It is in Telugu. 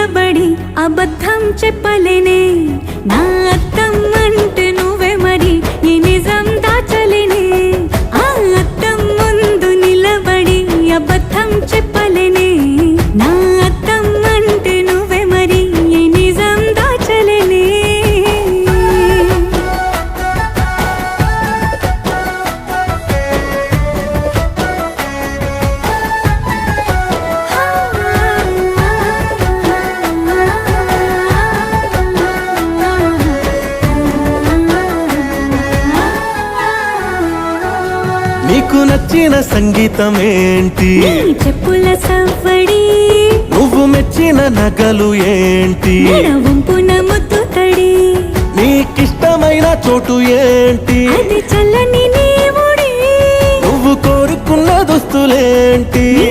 నిలబడి అబద్ధం చెప్పలేనే నా అద్దం అంటే నువ్వే మరి ఈ నిజం దాచలేనే ఆ అద్దం ముందు నిలబడి అబద్ధం చెప్పలేనే నా అద్దం అంటే నువ్వే మరి ఈ నిజం దాచలేనే నీకు నచ్చిన సంగీతం ఏంటి నీ చెప్పుల సవ్వడి నువ్వు మెచ్చిన నగలు ఏంటి వంపున ముద్దు తడి నీకిష్టమైన చోటు ఏంటి అది చల్లని నీ ఒడి నువ్వు కోరుకున్న దుస్తులేంటి నీ